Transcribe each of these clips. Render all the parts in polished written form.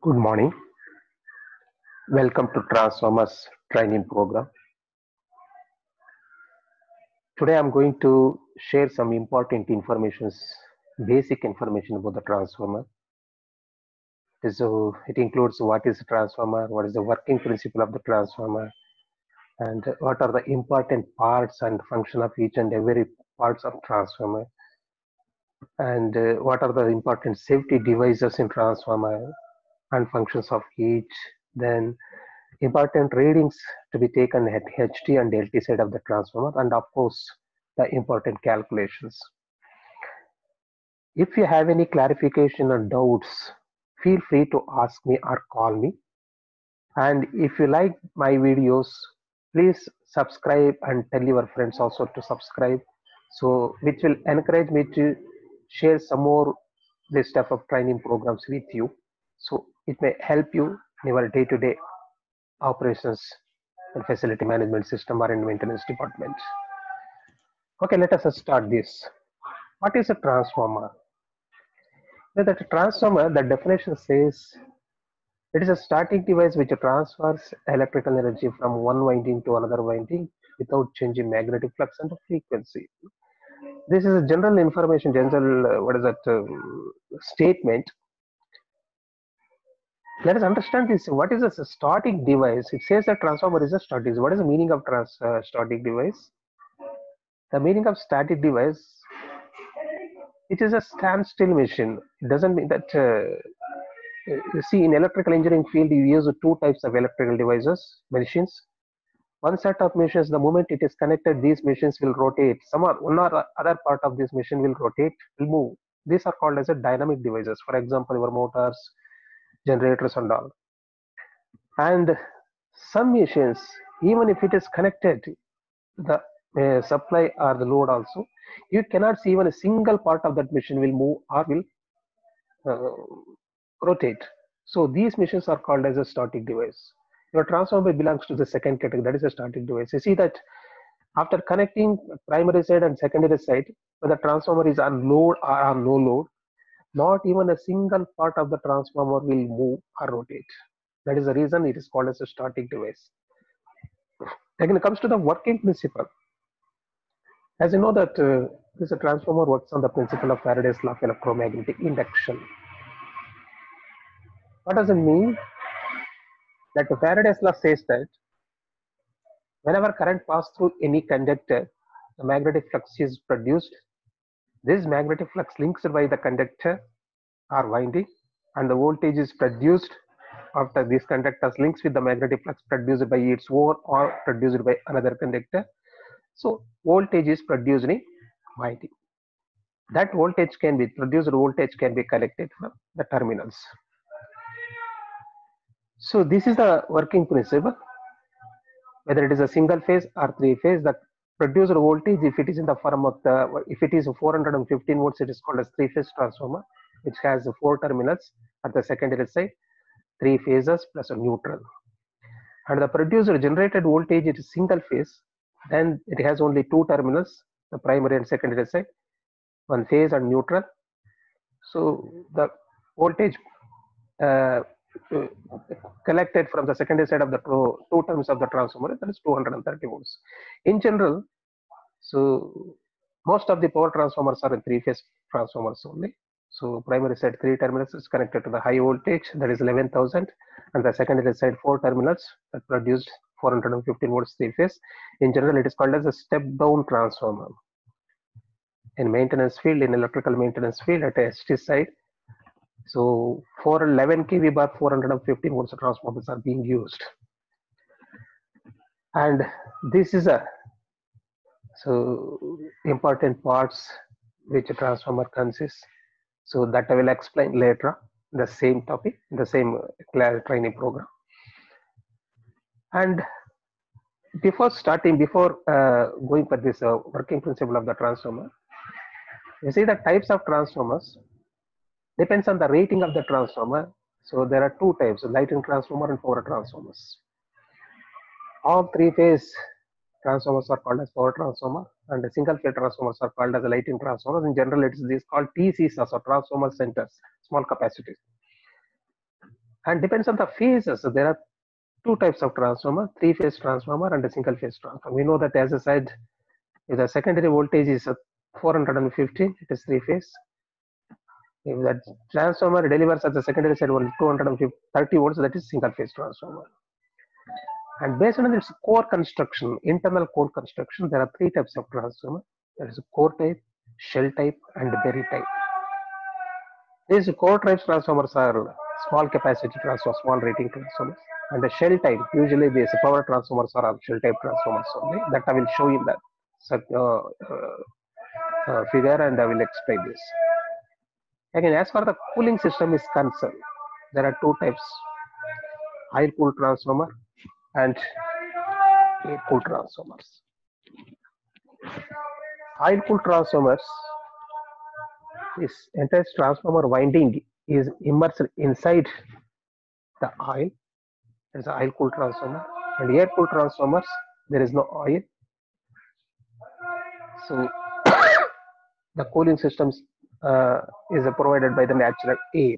Good morning. Welcome to Transformers training program. Today I'm going to share some important informations, basic information about the transformer. So it includes what is a transformer, what is the working principle of the transformer, and what are the important parts and function of each and every parts of transformer, and what are the important safety devices in transformer and functions of each. Then important readings to be taken at HT and LT side of the transformer, and of course the important calculations. If you have any clarification or doubts, feel free to ask me or call me. And if you like my videos, please subscribe and tell your friends also to subscribe, so which will encourage me to share some more this type of training programs with you, so it may help you in your day-to-day operations and facility management system or in maintenance department. Okay, let us start this. What is a transformer? Now, that transformer, the definition says it is a static device which transfers electrical energy from one winding to another winding without changing magnetic flux and frequency. This is a general information, general what is that statement. Let us understand this. What is a static device? It says that transformer is a static device. What is the meaning of static device? The meaning of static device, it is a standstill machine. It doesn't mean that you see, in electrical engineering field you use two types of electrical devices, machines. One set of machines, the moment it is connected, these machines will rotate. Some or one or other part of this machine will rotate, will move. These are called as a dynamic devices. For example, your motors, generators and all. And some machines, even if it is connected, the supply or the load also, you cannot see even a single part of that machine will move or will rotate. So these machines are called as a static device. Your transformer belongs to the second category, that is a static device. You see that after connecting primary side and secondary side, whether transformer is on load or on no load, not even a single part of the transformer will move or rotate. That is the reason it is called as a static device. Again, it comes to the working principle. As you know that this transformer works on the principle of Faraday's law of electromagnetic induction. What does it mean? That Faraday's law says that whenever current passes through any conductor, the magnetic flux is produced. This magnetic flux links by the conductor or winding, and the voltage is produced after this conductor's links with the magnetic flux produced by its own or produced by another conductor. So voltage is produced in winding. That voltage can be produced, voltage can be collected from the terminals. So this is the working principle. Whether it is a single phase or three phase, the produced voltage, if it is in the form of the, if it is 415 volts, it is called as three phase transformer, which has four terminals at the secondary side, three phases plus a neutral. And the produced generated voltage, it is single phase, then it has only two terminals, the primary and secondary side, one phase and neutral. So the voltage uh, collected from the secondary side of the two terms of the transformer, that is 230 volts. In general, so most of the power transformers are in three phase transformers only. So primary side three terminals is connected to the high voltage, that is 11,000, and the secondary side four terminals that produced 415 volts three phase. In general, it is called as a step down transformer. In maintenance field, in electrical maintenance field at ST side, so for 11 kV bar 415 volts transformers are being used. And this is a so important parts which a transformer consists. So that I will explain later the same topic, the same training program. And before starting, before going for this working principle of the transformer, you see the types of transformers depends on the rating of the transformer. So there are two types: lighting transformer and power transformers. All three phase transformers are called as power transformer, and the single phase transformers are called as lighting transformers. In general, it is called TCs, or transformer centers, small capacities. and depends on the phases. So there are two types of transformer: three-phase transformer and a single-phase transformer. We know that, as I said, if the secondary voltage is 415, it is three-phase. If that transformer delivers at the secondary side only 230 volts, that is single-phase transformer. And based on its core construction, internal core construction, there are three types of transformer. There is a core type, shell type, and berry type. These core type transformers are small capacity transformers, small rating transformers. And the shell type, usually these power transformers are shell type transformers only. That I will show in the figure, and I will explain this. Again, as far as the cooling system is concerned, there are two types: air cooled transformer and air cooled transformers. Air cooled transformers, this entire transformer winding is immersed inside the oil. There's an oil cooled transformer, and air cooled transformers, there is no oil. So the cooling systems is provided by the natural air.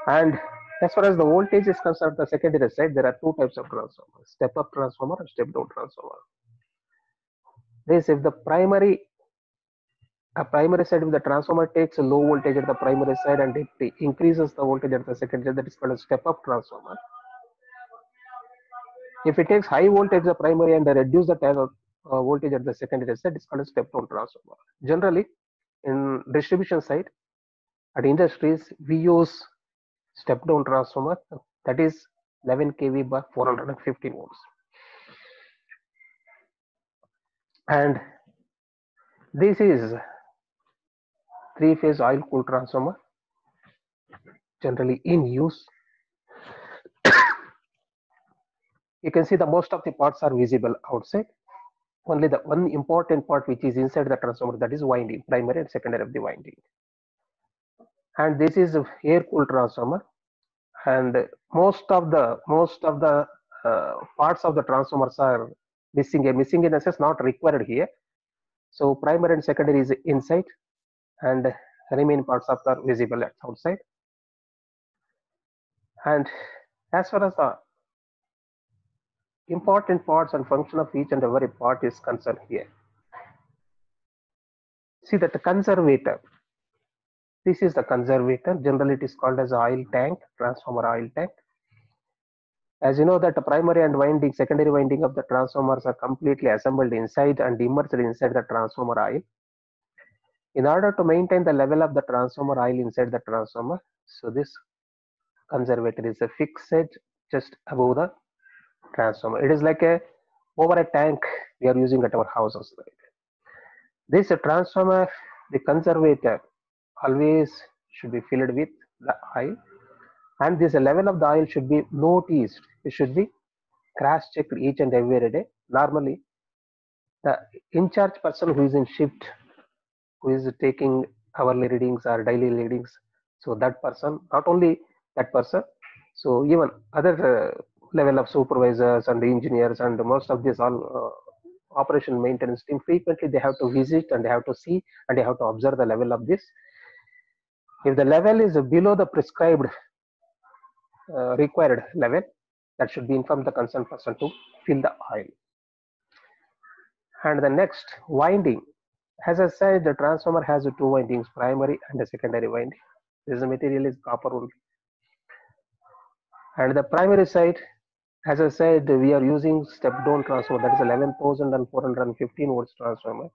And as far as the voltage is concerned, the secondary side, there are two types of transformers: step up transformer and step down transformer. This, if the primary side of the transformer takes a low voltage at the primary side and it increases the voltage at the secondary, that is called a step up transformer. If it takes high voltage at the primary and reduce the voltage at the secondary side, it's called a step down transformer. Generally, in distribution side at industries, we use step down transformer, that is 11 kV by 415 volts. And this is three-phase oil cooled transformer, generally in use. You can see the most of the parts are visible outside. Only the one important part which is inside the transformer, that is winding, primary and secondary of the winding. And this is air cooled transformer, and most of the parts of the transformers are missing. Missing in a sense, not required here. So primary and secondary is inside, and remaining parts of are visible at outside. And as far as the important parts and function of each and every part is concerned here, see that the conservator. This is the conservator. Generally, it is called as oil tank, transformer oil tank. As you know that the primary and winding, secondary winding of the transformers are completely assembled inside and immersed inside the transformer oil. In order to maintain the level of the transformer oil inside the transformer, so this conservator is fixed just above the transformer. It is like over a tank we are using at our houses. Right? This transformer, the conservator, always should be filled with the oil, and this level of the oil should be noticed. It should be cross-checked each and every day. Normally, the in-charge person who is in shift, who is taking hourly readings or daily readings, so that person, not only that person, so even other level of supervisors and engineers and most of this all operation maintenance team, frequently they have to visit and they have to see and they have to observe the level of this. If the level is below the prescribed required level, that should be informed the concerned person to fill the oil. And the next, winding. As I said, the transformer has two windings, primary and a secondary winding. This material is copper only. And the primary side, as I said, we are using step down transformer, that is 11,415 volts transformer.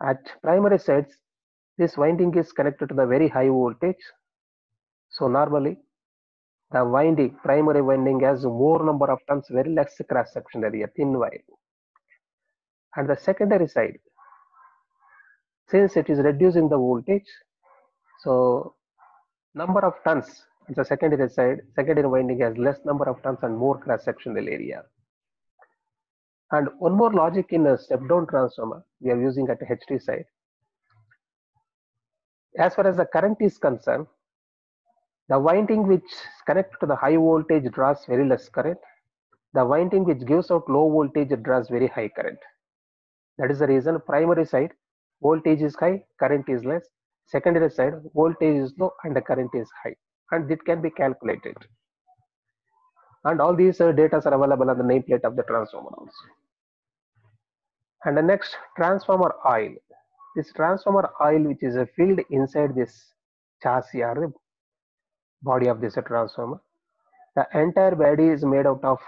At primary sides, this winding is connected to the very high voltage. So normally, the winding, primary winding has more number of turns, very less cross section area, thin wire. And the secondary side, since it is reducing the voltage, so number of turns on the secondary side, secondary winding has less number of turns and more cross sectional area. And one more logic in a step down transformer we are using at the HT side. As far as the current is concerned, the winding which is connected to the high voltage draws very less current. The winding which gives out low voltage draws very high current. That is the reason primary side voltage is high, current is less. Secondary side voltage is low and the current is high. and it can be calculated. And all these data are available on the nameplate of the transformer also. And the next, transformer oil. This transformer oil, which is filled inside this chassis or the body of this transformer. The entire body is made out of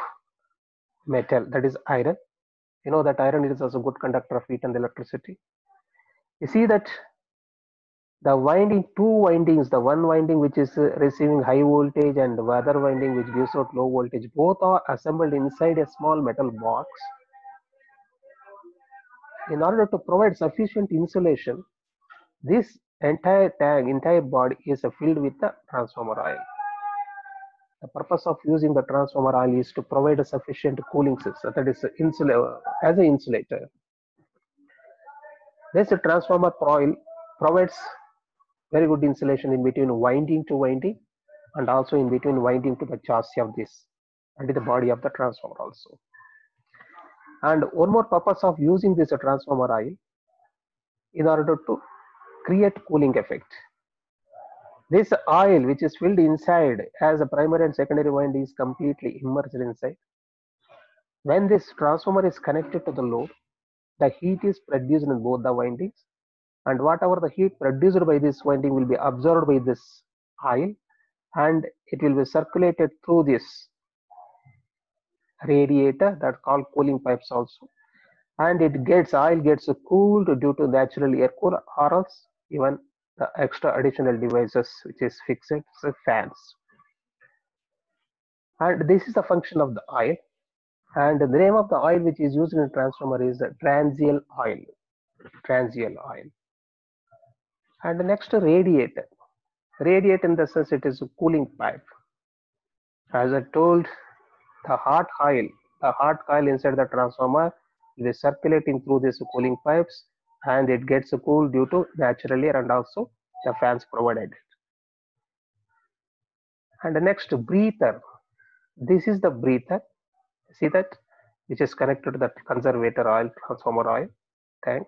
metal, that is iron. You know that iron is also a good conductor of heat and electricity. You see that the winding, two windings, the one winding which is receiving high voltage and the other winding which gives out low voltage, both are assembled inside a small metal box. In order to provide sufficient insulation, this entire tank, entire body is filled with the transformer oil. The purpose of using the transformer oil is to provide a sufficient cooling system, that is as an insulator. This transformer oil provides very good insulation in between winding to winding and also in between winding to the chassis of this and the body of the transformer also. And one more purpose of using this transformer oil in order to create cooling effect. This oil which is filled inside as a primary and secondary winding is completely immersed inside. When this transformer is connected to the load, the heat is produced in both the windings, and whatever the heat produced by this winding will be absorbed by this oil and it will be circulated through this radiator that called cooling pipes also, and oil gets cooled due to natural air cooler or else even the extra additional devices which is fixed, so fans. And this is the function of the oil, and the name of the oil which is used in a transformer is Transial oil. Transial oil. And the next, radiator. Radiator in the sense it is a cooling pipe. As I told, the hot oil inside the transformer will be circulating through these cooling pipes and it gets cooled due to natural air and also the fans provided. And the next, breather. This is the breather. See that, which is connected to the conservator oil, transformer oil tank,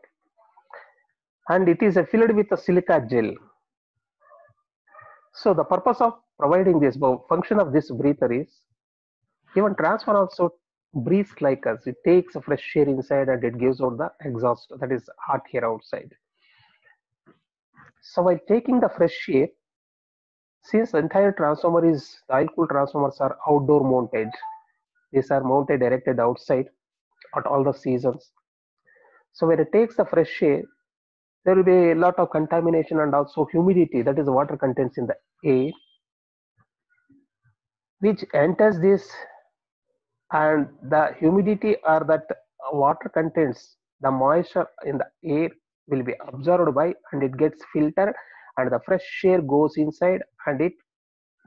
and it is filled with a silica gel. So the purpose of providing this function of this breather is, even transformer also breathes like us. It takes a fresh air inside and it gives out the exhaust, that is hot air outside. So while taking the fresh air, since the entire transformer is, the oil cooled transformers are outdoor mounted, these are mounted directed outside at all the seasons. So when it takes the fresh air, there will be a lot of contamination and also humidity, that is water contents in the air, which enters this, and the humidity or that water contents, the moisture in the air will be absorbed by and it gets filtered and the fresh air goes inside and it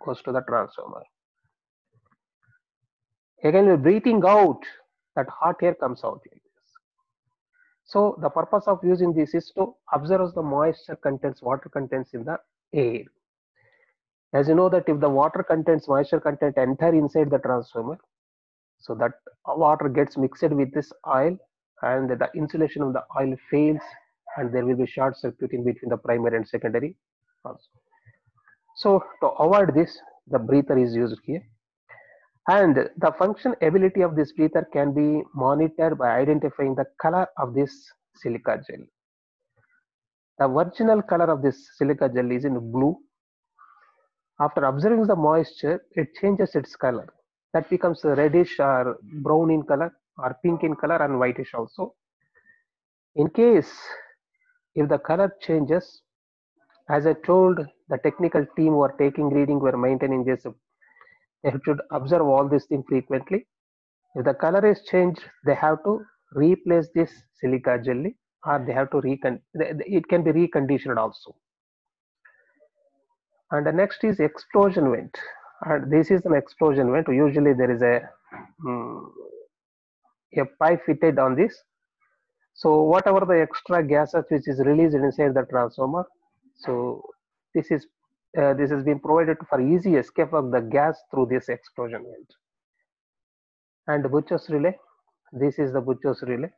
goes to the transformer. Again, we're breathing out, that hot air comes out like this. So the purpose of using this is to observe the moisture contents, water contents in the air. As you know that if the water contents, moisture content enter inside the transformer, so that water gets mixed with this oil and the insulation of the oil fails and there will be short circuiting between the primary and secondary also. So to avoid this, the breather is used here. And the function ability of this breather can be monitored by identifying the color of this silica gel. The original color of this silica gel is in blue. After observing the moisture, it changes its color. That becomes reddish or brown in color or pink in color and whitish also. In case if the color changes, as I told, the technical team who are taking reading were maintaining this. They should observe all these things frequently. If the color is changed, they have to replace this silica jelly or they have to it can be reconditioned also. And the next is explosion vent. And this is an explosion vent. Usually there is a pipe fitted on this. So whatever the extra gases which is released inside the transformer, so this has been provided for easy escape of the gas through this explosion vent. And Butcher's relay. This is the Butcher's relay.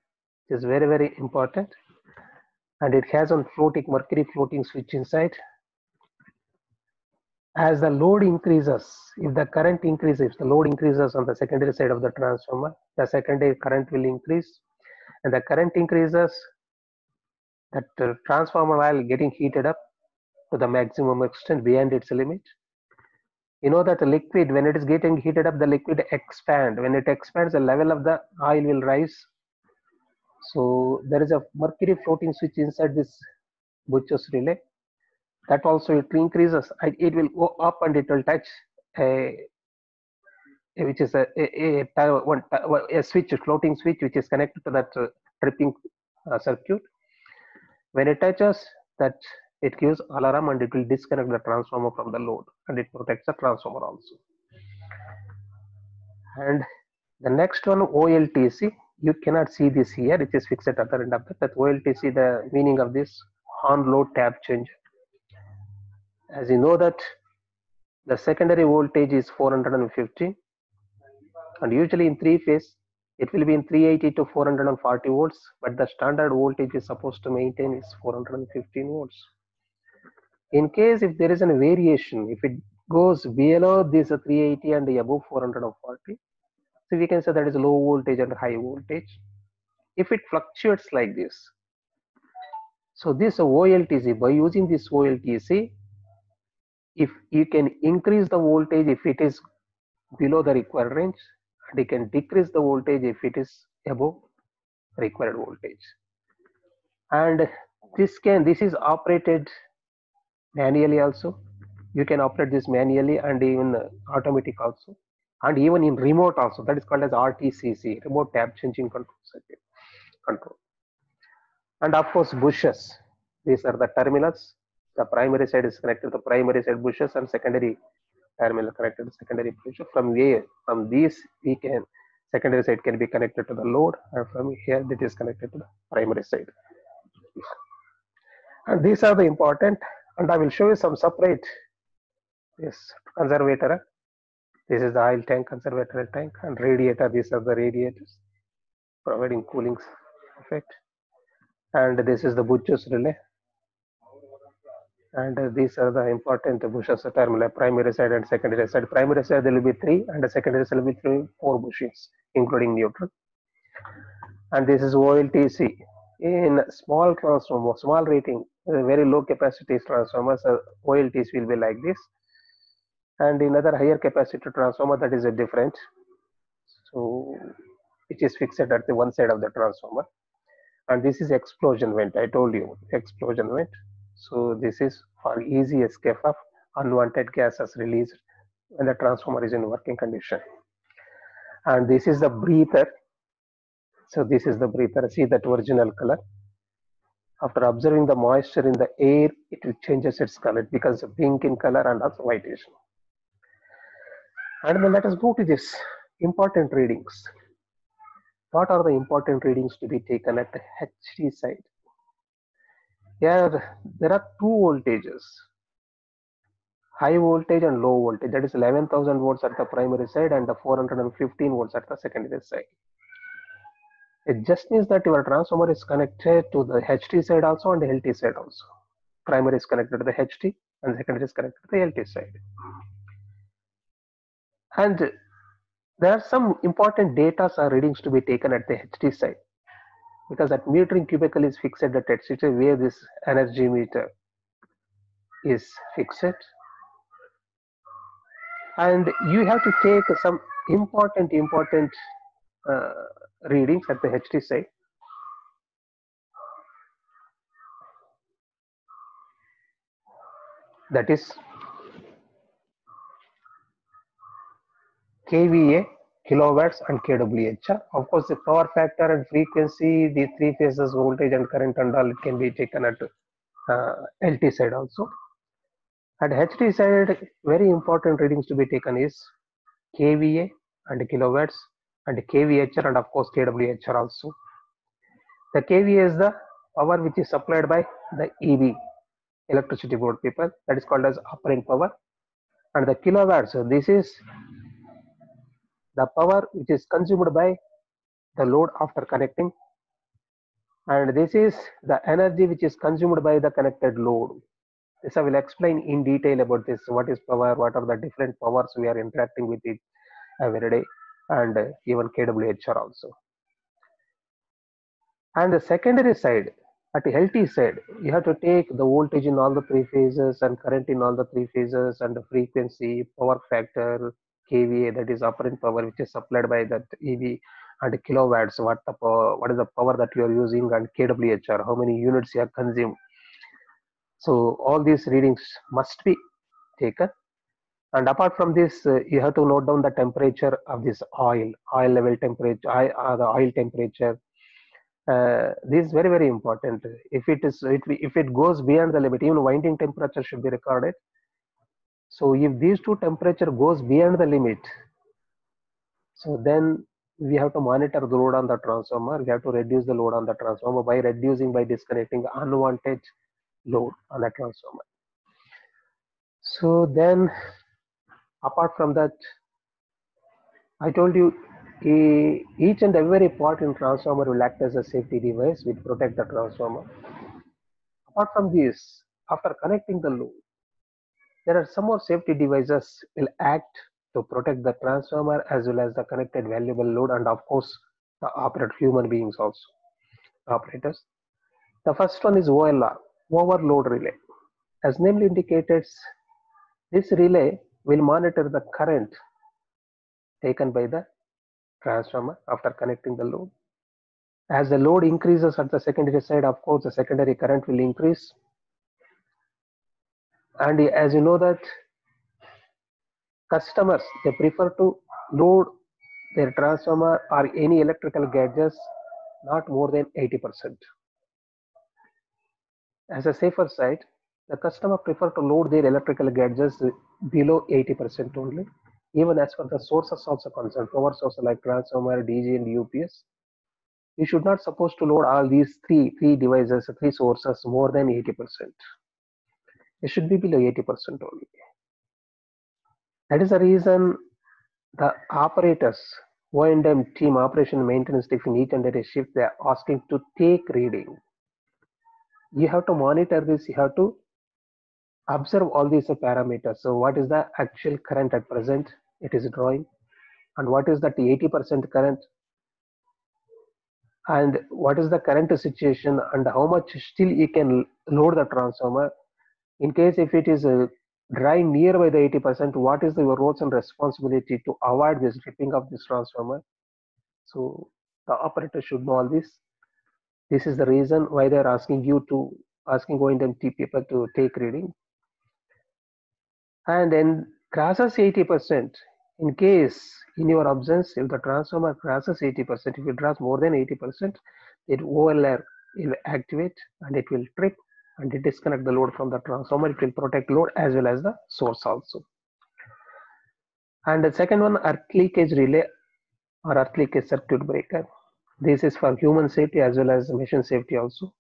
It is very, very important. And it has on floating mercury floating switch inside. As the load increases, if the current increases, if the load increases on the secondary side of the transformer, the secondary current will increase, and the current increases, that transformer oil getting heated up to the maximum extent beyond its limit. You know that the liquid, when it is getting heated up, the liquid expand. When it expands, the level of the oil will rise. So there is a mercury floating switch inside this Butcher's relay. That also it increases. It will go up and it will touch which is a switch, a floating switch, which is connected to that tripping circuit. When it touches that, it gives alarm and it will disconnect the transformer from the load, and it protects the transformer also. And the next one, OLTC, you cannot see this here, it is fixed at the other end of that OLTC. The meaning of this, on load tab change. As you know that the secondary voltage is 450, and usually in three phase it will be in 380 to 440 volts, but the standard voltage is supposed to maintain is 415 volts. In case if there is a variation, if it goes below this 380 and above 440, so we can say that is low voltage and high voltage. If it fluctuates like this, so this OLTC, by using this OLTC, if you can increase the voltage if it is below the required range, and you can decrease the voltage if it is above required voltage. And this is operated manually also. You can operate this manually and even automatic also, and even in remote also. That is called as RTCC, remote tab changing control circuit control. And of course bushes, these are the terminals. The primary side is connected to the primary side bushes, and secondary terminal connected to secondary bushes. From these we can, secondary side can be connected to the load, and from here it is connected to the primary side. And these are the important, and I will show you some separate. This conservator, this is the oil tank, conservator tank, and radiator, these are the radiators providing cooling effect. And this is the Butcher's relay, and these are the important bushes terminal, primary side and secondary side. Primary side there will be 3, and the secondary side will be 4 bushings including neutral. And this is OLTC. In small transformer, small rating, very low capacity transformers, OLTC will be like this, and in other higher capacity transformer, that is a different. So it is fixed at the one side of the transformer. And this is explosion vent, I told you, explosion vent. So this is for easy escape of unwanted gases released when the transformer is in working condition. And this is the breather. So this is the breather. See that original color. After observing the moisture in the air, it changes its color. It becomes pink in color and also whitish. And then let us go to this important readings. What are the important readings to be taken at the HT side? Here there are 2 voltages, high voltage and low voltage. That is 11,000 volts at the primary side and the 415 volts at the secondary side. It just means that your transformer is connected to the HT side also and the LT side also. Primary is connected to the HT and secondary is connected to the LT side. And there are some important data or readings to be taken at the HT side, because that metering cubicle is fixed at HT where this energy meter is fixed. And you have to take some important readings at the HT side. That is kVA, kilowatts, and kWhr. Of course, the power factor and frequency, the 3 phases, voltage and current and all, it can be taken at LT side also. At HT side, very important readings to be taken is kVA and kilowatts and kVhr and of course kWhr also. The kVA is the power which is supplied by the EB, electricity board people, that is called as operant power. And the kilowatts, so this is the power which is consumed by the load after connecting, and this is the energy which is consumed by the connected load. This I will explain in detail about this. What is power? What are the different powers we are interacting with it every day, and even kWhr also. And the secondary side, at the healthy side, you have to take the voltage in all the three phases and current in all the three phases and the frequency, power factor, kVA, that is operant power, which is supplied by that EV, and kilowatts, what the power, what is the power that you are using, and kWhr, how many units you have consumed. So all these readings must be taken. And apart from this, you have to note down the temperature of this oil level temperature, the oil temperature. This is very, very important. If it goes beyond the limit, even winding temperature should be recorded. So if these two temperature goes beyond the limit, so then we have to monitor the load on the transformer. We have to reduce the load on the transformer by disconnecting unwanted load on the transformer. So then, apart from that, I told you each and every part in transformer will act as a safety device which protect the transformer. Apart from this, after connecting the load, there are some more safety devices will act to protect the transformer as well as the connected valuable load, and of course the operator human beings also, operators. The first one is OLR, overload relay. As namely indicates, this relay will monitor the current taken by the transformer after connecting the load. As the load increases at the secondary side, of course, the secondary current will increase. And as you know that customers, they prefer to load their transformer or any electrical gadgets not more than 80%. As a safer side, the customer prefer to load their electrical gadgets below 80% only. Even as for the sources also concerned, power source like transformer, DG and UPS, you should not supposed to load all these three devices, three sources more than 80%. It should be below 80% only. That is the reason the operators, O&M team, operation maintenance team in each and every shift, they are asking to take reading. You have to monitor this, you have to observe all these parameters. So what is the actual current at present it is drawing, and what is that 80% current, and what is the current situation, and how much still you can load the transformer. In case if it is drawing nearby the 80%, what is your roles and responsibility to avoid this tripping of this transformer? So the operator should know all this. This is the reason why they are asking O&M people to take reading. And then crosses 80%. In case in your absence, if the transformer crosses 80%, if it draws more than 80%, it OLR will activate and it will trip and it disconnect the load from the transformer. It will protect load as well as the source also. And the second one, earth leakage relay or earth leakage circuit breaker. This is for human safety as well as machine safety also.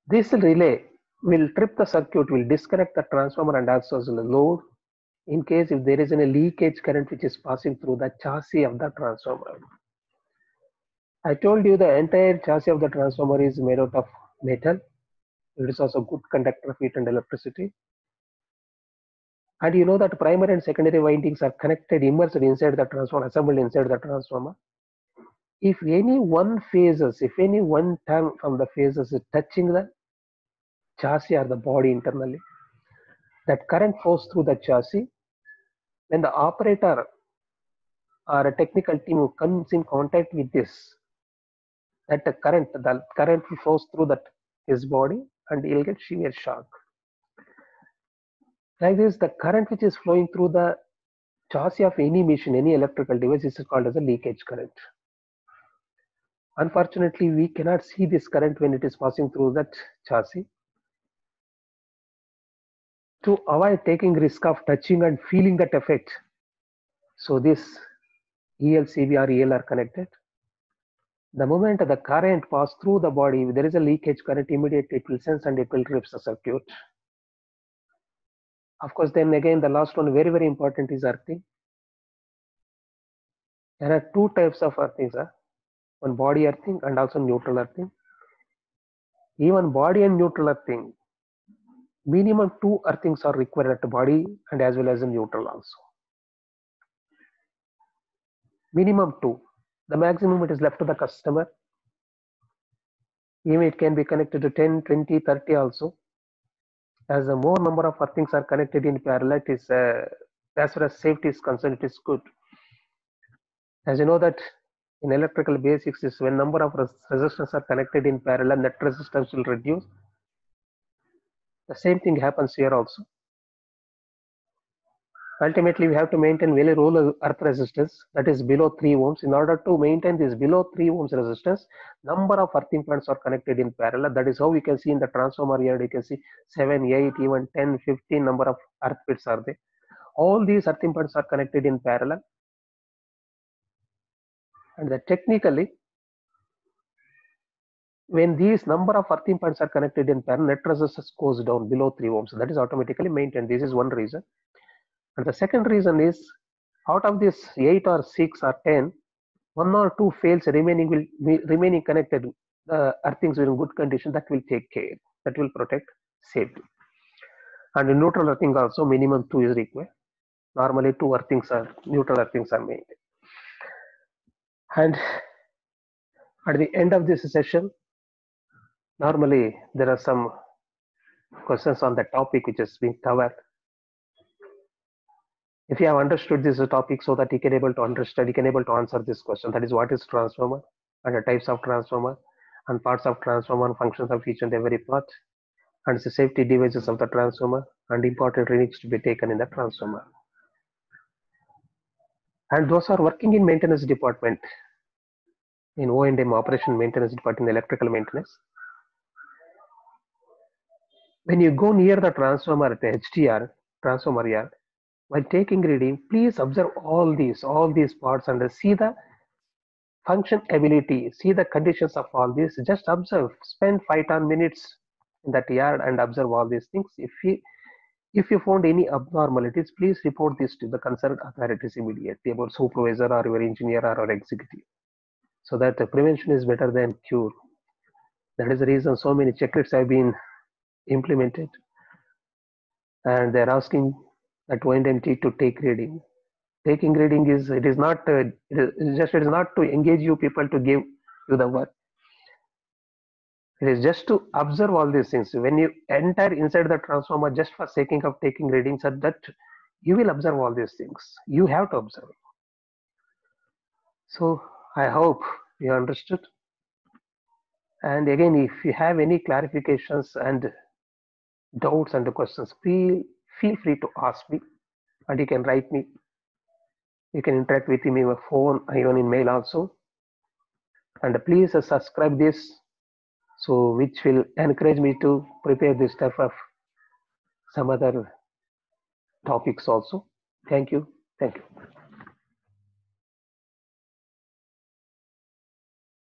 This relay will trip the circuit, will disconnect the transformer and also the load in case if there is any leakage current which is passing through the chassis of the transformer. I told you the entire chassis of the transformer is made out of metal. It is also good conductor of heat and electricity. And you know that primary and secondary windings are connected, immersed inside the transformer, assembled inside the transformer. If any one turn from the phases is touching the chassis or the body internally, that current flows through the chassis. When the operator or a technical team who comes in contact with this, the current flows through his body and he'll get severe shock. Like this, the current which is flowing through the chassis of any machine, any electrical device, is called as a leakage current. Unfortunately, we cannot see this current when it is passing through that chassis. To avoid taking risk of touching and feeling that effect, so this ELCB or ELR connected. The moment the current passes through the body, if there is a leakage current, immediately it will sense and it will rip the circuit. Of course, then again, the last one, very, very important, is earthing. There are two types of earthings, one body earthing and also neutral earthing. Even body and neutral earthing, minimum 2 earthings are required at the body and as well as in neutral also. Minimum 2. The maximum it is left to the customer. Even it can be connected to 10, 20, 30 also. As the more number of earthings are connected in parallel, it is as far as safety is concerned, it is good. As you know that in electrical basics is when number of resistors are connected in parallel, net resistance will reduce. The same thing happens here also. Ultimately, we have to maintain very low earth resistance, that is below 3 ohms. In order to maintain this below 3 ohms resistance, number of earthing points are connected in parallel. That is how we can see in the transformer here, you can see 7, 8, even 10, 15 number of earth bits are there. All these earthing points are connected in parallel. And that technically, when these number of earthing points are connected in parallel, net resistance goes down below 3 ohms. That is automatically maintained. This is one reason. And the second reason is, out of this 8 or 6 or 10, 1 or 2 fails, remaining will be remaining connected. The earthings are in good condition. That will take care. That will protect safety. And in neutral earthing also, minimum 2 is required. Normally, 2 earthings are neutral earthings are made. And at the end of this session, normally there are some questions on the topic which is being covered. If you have understood this topic so that you can able to understand, you can able to answer this question. That is, what is transformer and the types of transformer and parts of transformer and functions of each and every part, and the safety devices of the transformer and important readings to be taken in the transformer. And those are working in maintenance department, in O&M operation maintenance department, in electrical maintenance. When you go near the transformer at the HTR, transformer yard, while taking reading, please observe all these parts and see the function ability, see the conditions of all this. Just observe, spend 5-10 minutes in that yard and observe all these things. If you found any abnormalities, please report this to the concerned authorities immediately, about supervisor or your engineer or executive, so that the prevention is better than cure. That is the reason so many checklists have been implemented, and they're asking that O&M to take reading. Taking reading is not to engage you people to give you the work. It is just to observe all these things. When you enter inside the transformer just for sake of taking readings, that you will observe all these things. You have to observe. So I hope you understood. And again, if you have any clarifications and doubts and questions, feel free to ask me, and you can write me. You can interact with me by phone, even in mail also. And please subscribe this, so which will encourage me to prepare this type of some other topics also. Thank you.